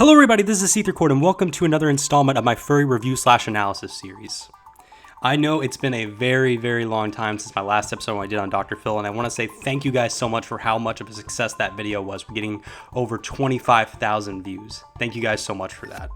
Hello everybody, this is SeetherCord and welcome to another installment of my furry review/analysis series. I know it's been a very long time since my last episode I did on Dr. Phil, and I want to say thank you guys so much for how much of a success that video was. We're getting over 25,000 views. Thank you guys so much for that.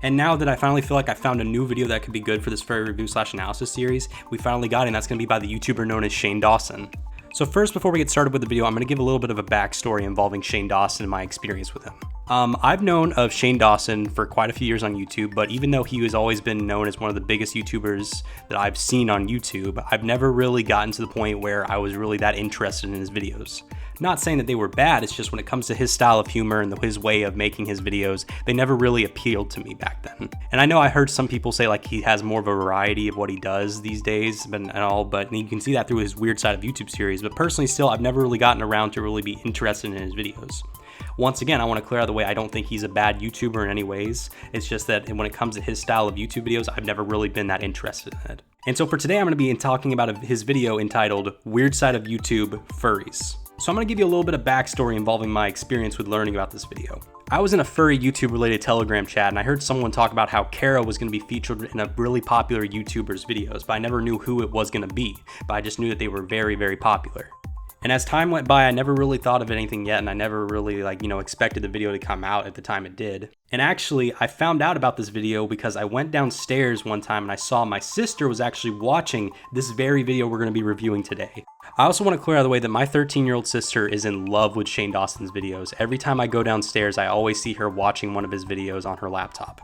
And now that I finally feel like I found a new video that could be good for this furry review/analysis series, we finally got it, and that's going to be by the YouTuber known as Shane Dawson. So first, before we get started with the video, I'm going to give a little bit of a backstory involving Shane Dawson and my experience with him. I've known of Shane Dawson for quite a few years on YouTube, but even though he has always been known as one of the biggest YouTubers that I've seen on YouTube, I've never really gotten to the point where I was really that interested in his videos. Not saying that they were bad, it's just when it comes to his style of humor and his way of making his videos, they never really appealed to me back then. And I know I heard some people say like he has more of a variety of what he does these days but you can see that through his Weird Side of YouTube series, but personally still, I've never really gotten around to really be interested in his videos. Once again, I want to clear out the way, I don't think he's a bad YouTuber in any ways. It's just that when it comes to his style of YouTube videos, I've never really been that interested in it. And so for today, I'm going to be talking about his video entitled Weird Side of YouTube Furries. So I'm going to give you a little bit of backstory involving my experience with learning about this video. I was in a furry YouTube related Telegram chat and I heard someone talk about how Kara was going to be featured in a really popular YouTuber's videos, but I never knew who it was going to be, but I just knew that they were very popular. And as time went by, I never really thought of anything yet, and I never really expected the video to come out at the time it did. And actually, I found out about this video because I went downstairs one time and I saw my sister was actually watching this very video we're going to be reviewing today. I also want to clear out of the way that my 13-year-old sister is in love with Shane Dawson's videos. Every time I go downstairs, I always see her watching one of his videos on her laptop.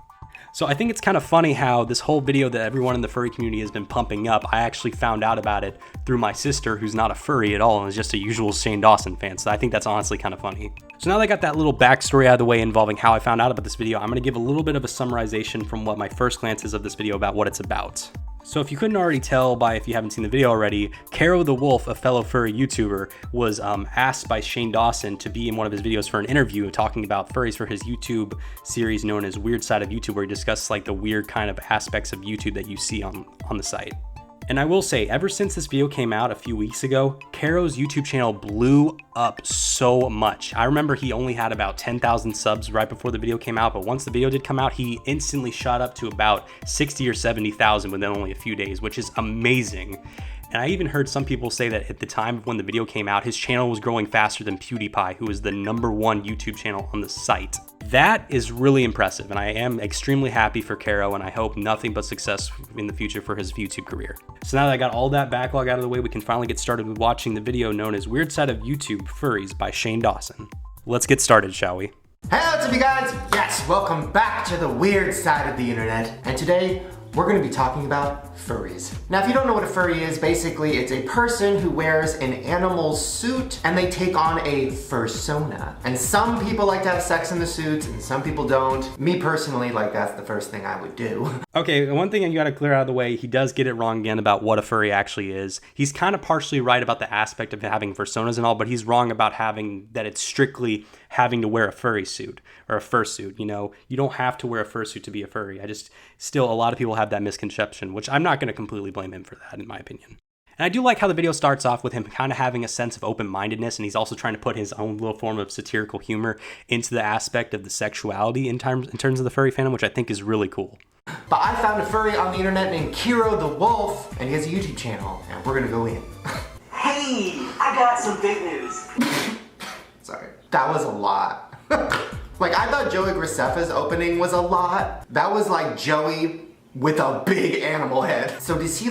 So I think it's kind of funny how this whole video that everyone in the furry community has been pumping up, I actually found out about it through my sister, who's not a furry at all and is just a usual Shane Dawson fan. So I think that's honestly kind of funny. So now that I got that little backstory out of the way involving how I found out about this video, I'm going to give a little bit of a summarization from what my first glance is of this video about what it's about. So if you couldn't already tell by if you haven't seen the video already, Caro the Wolf, a fellow furry YouTuber, was asked by Shane Dawson to be in one of his videos for an interview talking about furries for his YouTube series known as Weird Side of YouTube, where he discusses like the weird kind of aspects of YouTube that you see on the site. And I will say, ever since this video came out a few weeks ago, Caro's YouTube channel blew up so much. I remember he only had about 10,000 subs right before the video came out, but once the video did come out, he instantly shot up to about 60 or 70,000 within only a few days, which is amazing. And I even heard some people say that at the time of when the video came out, his channel was growing faster than PewDiePie, who is the #1 YouTube channel on the site. That is really impressive, and I am extremely happy for Caro, and I hope nothing but success in the future for his YouTube career. So now that I got all that backlog out of the way, we can finally get started with watching the video known as Weird Side of YouTube Furries by Shane Dawson. Let's get started, shall we? Hey, what's up you guys? Yes, welcome back to the weird side of the internet. And today, we're gonna be talking about furries. Now, if you don't know what a furry is, basically it's a person who wears an animal suit and they take on a fursona. And some people like to have sex in the suits and some people don't. Me personally, that's the first thing I would do. Okay, one thing you gotta clear out of the way, he does get it wrong again about what a furry actually is. He's kind of partially right about the aspect of having fursonas and all, but he's wrong about that it's strictly having to wear a furry suit or a fursuit. You don't have to wear a fursuit to be a furry. Still, a lot of people have that misconception, which I'm not going to completely blame him for that, in my opinion. And I do like how the video starts off with him kind of having a sense of open-mindedness, and he's also trying to put his own little form of satirical humor into the aspect of the sexuality in terms of the furry fandom, which I think is really cool. But I found a furry on the internet named Caro the Wolf, and he has a YouTube channel, and we're gonna go in. Hey, I got some big news. Sorry, that was a lot. I thought Joey Graceffa's opening was a lot. That was like Joey with a big animal head. So does he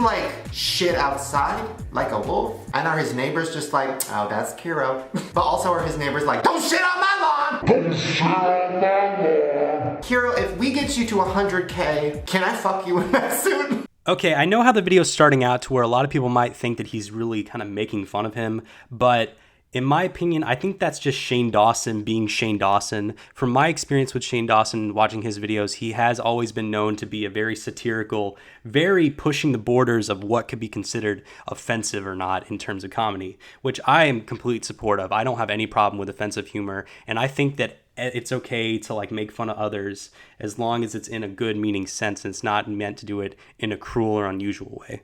shit outside like a wolf? And are his neighbors just oh, that's Caro? But also are his neighbors don't shit on my lawn! Don't shit on my lawn! Caro, if we get you to 100K, can I fuck you in that suit? Okay, I know how the video's starting out to where a lot of people might think that he's really kind of making fun of him, but in my opinion, I think that's just Shane Dawson being Shane Dawson. From my experience with Shane Dawson watching his videos, he has always been known to be a very satirical, very pushing the borders of what could be considered offensive or not in terms of comedy, which I am complete support of. I don't have any problem with offensive humor, and I think that it's okay to make fun of others as long as it's in a good meaning sense and it's not meant to do it in a cruel or unusual way.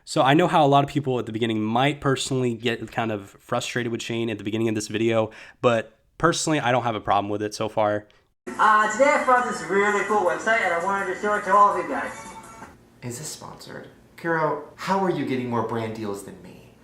So I know how a lot of people at the beginning might personally get kind of frustrated with Shane at the beginning of this video, but personally, I don't have a problem with it so far. Today I found this really cool website and I wanted to show it to all of you guys. Is this sponsored? Kiro, how are you getting more brand deals than me?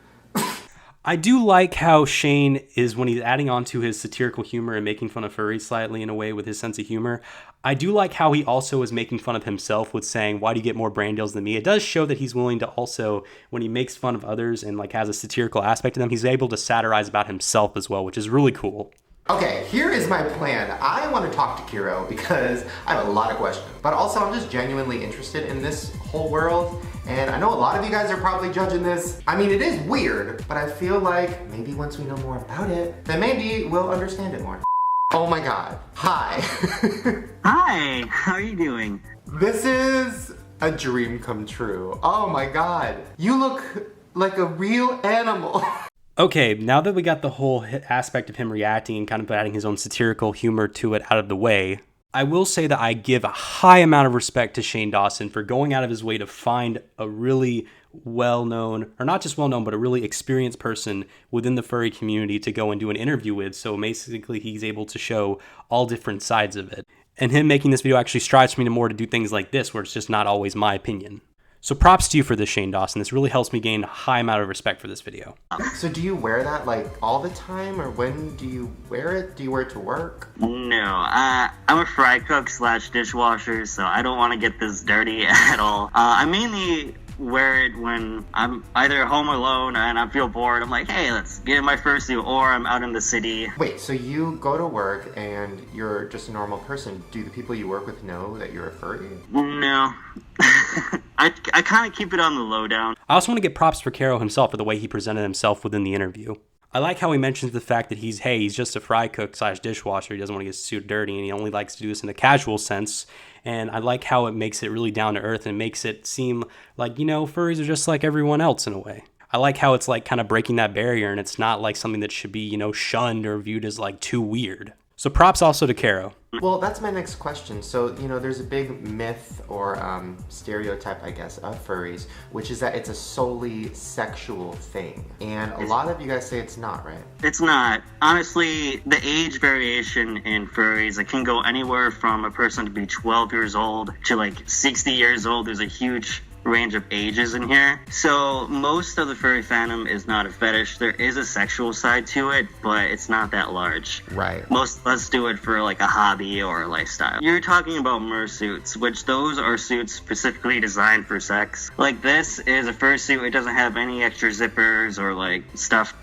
I do like how Shane is, when he's adding on to his satirical humor and making fun of furries slightly in a way with his sense of humor, I do like how he also is making fun of himself with saying, why do you get more brand deals than me? It does show that he's willing to also, when he makes fun of others and like has a satirical aspect to them, he's able to satirize about himself as well, which is really cool. Okay, here is my plan. I want to talk to Kiro because I have a lot of questions, but also I'm just genuinely interested in this whole world, and I know a lot of you guys are probably judging this. I mean, it is weird, but I feel like maybe once we know more about it, then maybe we'll understand it more. Oh my god. Hi. Hi, how are you doing? This is a dream come true. Oh my god. You look like a real animal. Okay, now that we got the whole aspect of him reacting and kind of adding his own satirical humor to it out of the way, I will say that I give a high amount of respect to Shane Dawson for going out of his way to find a really well-known, or not just well-known, but a really experienced person within the furry community to go and do an interview with. So basically he's able to show all different sides of it. And him making this video actually strives me to more to do things like this, where it's just not always my opinion. So props to you for this, Shane Dawson. This really helps me gain a high amount of respect for this video. So do you wear that like all the time, or when do you wear it? Do you wear it to work? No, I'm a fry cook / dishwasher, so I don't want to get this dirty at all. I mainly wear it when I'm either home alone and I feel bored. I'm like, hey, let's get in my fursuit, or I'm out in the city. Wait, so you go to work and you're just a normal person. Do the people you work with know that you're a furry? No. I kind of keep it on the lowdown. I also want to give props for Caro himself for the way he presented himself within the interview. I like how he mentions the fact that he's just a fry cook / dishwasher. He doesn't want to get his suit dirty, and he only likes to do this in a casual sense. And I like how it makes it really down to earth and makes it seem like, furries are just like everyone else in a way. I like how it's like kind of breaking that barrier, and it's not like something that should be, shunned or viewed as like too weird. So props also to Caro. Well, that's my next question. So, there's a big myth or stereotype, I guess, of furries, which is that it's a solely sexual thing. And a lot of you guys say it's not, right? It's not. Honestly, the age variation in furries, it can go anywhere from a person to be 12 years old to like 60 years old. There's a huge range of ages in here. So most of the furry fandom is not a fetish. There is a sexual side to it, but it's not that large. Right. Most of us do it for like a hobby or a lifestyle. You're talking about mersuits, which those are suits specifically designed for sex. Like this is a fursuit. It doesn't have any extra zippers or like stuff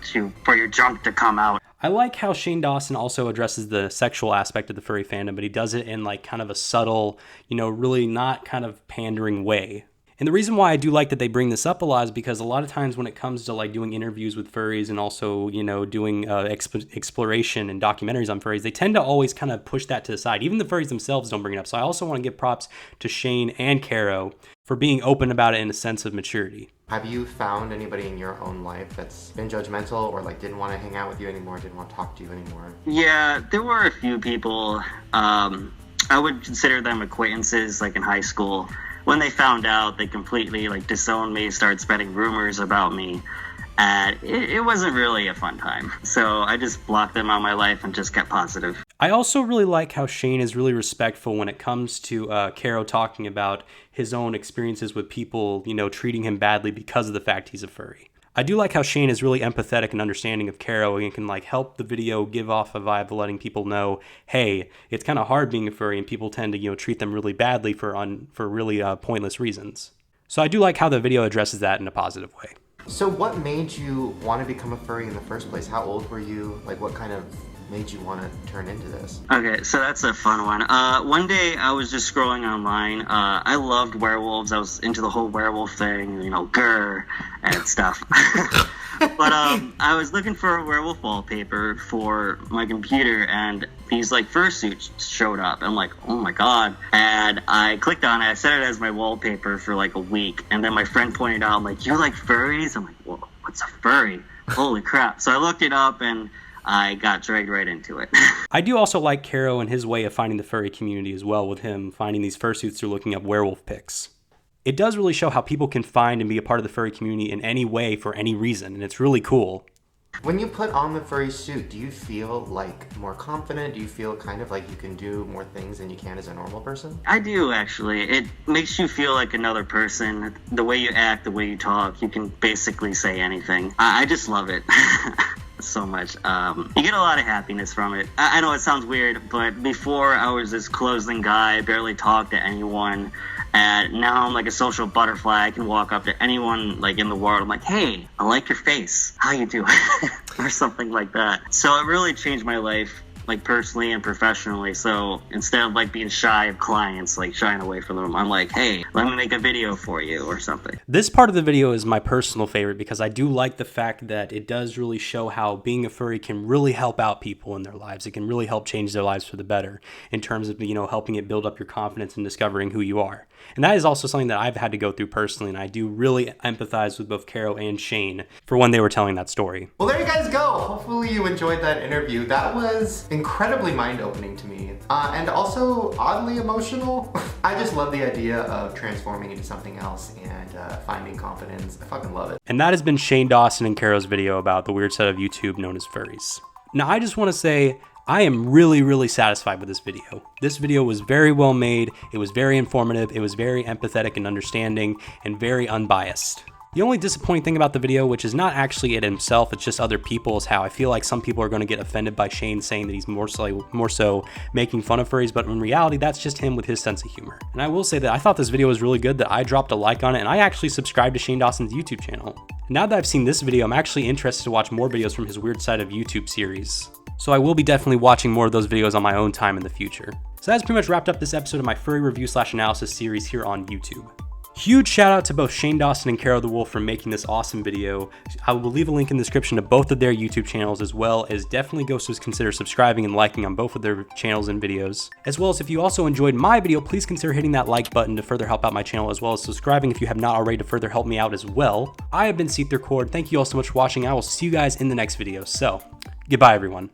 for your junk to come out. I like how Shane Dawson also addresses the sexual aspect of the furry fandom, but he does it in like kind of a subtle, really not kind of pandering way. And the reason why I do like that they bring this up a lot is because a lot of times when it comes to like doing interviews with furries and also, doing exploration and documentaries on furries, they tend to always kind of push that to the side. Even the furries themselves don't bring it up. So I also want to give props to Shane and Caro for being open about it in a sense of maturity. Have you found anybody in your own life that's been judgmental or like didn't want to hang out with you anymore, didn't want to talk to you anymore? Yeah, there were a few people. I would consider them acquaintances like in high school. When they found out, they completely disowned me, started spreading rumors about me, and it wasn't really a fun time. So I just blocked them out of my life and just kept positive. I also really like how Shane is really respectful when it comes to Caro talking about his own experiences with people, treating him badly because of the fact he's a furry. I do like how Shane is really empathetic and understanding of Caro and can help the video give off a vibe of letting people know, hey, it's kind of hard being a furry and people tend to treat them really badly for really pointless reasons. So I do like how the video addresses that in a positive way. So what made you want to become a furry in the first place? How old were you? What kind of made you want to turn into this? Okay, so that's a fun one. One day I was just scrolling online. I loved werewolves. I was into the whole werewolf thing, grr and stuff. But I was looking for a werewolf wallpaper for my computer, and these fursuits showed up. I'm like, oh my god. And I clicked on it. I set it as my wallpaper for a week. And then my friend pointed out, I'm like, you like furries? I'm like, whoa, what's a furry? Holy crap. So I looked it up and I got dragged right into it. I do also like Caro and his way of finding the furry community as well, with him finding these fursuits through looking up werewolf pics. It does really show how people can find and be a part of the furry community in any way for any reason, and it's really cool. When you put on the furry suit, do you feel like more confident? Do you feel kind of like you can do more things than you can as a normal person? I do, actually. It makes you feel like another person. The way you act, the way you talk, you can basically say anything. I just love it. So much. You get a lot of happiness from it. I know it sounds weird, but before I was this closed-in guy, I barely talked to anyone, and now I'm like a social butterfly. I can walk up to anyone like in the world. I'm like, hey, I like your face. How you doing? Or something like that. So it really changed my life, like personally and professionally. So instead of like being shy of clients, like shying away from them, I'm like, hey, let me make a video for you or something. This part of the video is my personal favorite because I do like the fact that it does really show how being a furry can really help out people in their lives. It can really help change their lives for the better in terms of, helping it build up your confidence and discovering who you are. And that is also something that I've had to go through personally, and I do really empathize with both Caro and Shane for when they were telling that story. Well, there you guys go. Hopefully you enjoyed that interview. That was incredibly mind-opening to me, and also oddly emotional. I just love the idea of transforming into something else and finding confidence. I fucking love it. And that has been Shane Dawson and Caro's video about the weird side of YouTube known as furries. Now, I just want to say, I am really, really satisfied with this video. This video was very well made, it was very informative, it was very empathetic and understanding, and very unbiased. The only disappointing thing about the video, which is not actually it himself, it's just other people, is how I feel like some people are going to get offended by Shane saying that he's more so making fun of furries, but in reality, that's just him with his sense of humor. And I will say that I thought this video was really good, that I dropped a like on it, and I actually subscribed to Shane Dawson's YouTube channel. Now that I've seen this video, I'm actually interested to watch more videos from his Weird Side of YouTube series. So I will be definitely watching more of those videos on my own time in the future. So that's pretty much wrapped up this episode of my furry review/analysis series here on YouTube. Huge shout out to both Shane Dawson and Caro the Wolf for making this awesome video. I will leave a link in the description to both of their YouTube channels, as well as definitely go to consider subscribing and liking on both of their channels and videos. As well as if you also enjoyed my video, please consider hitting that like button to further help out my channel, as well as subscribing if you have not already to further help me out as well. I have been SeetherCord. Thank you all so much for watching. I will see you guys in the next video. So, goodbye everyone.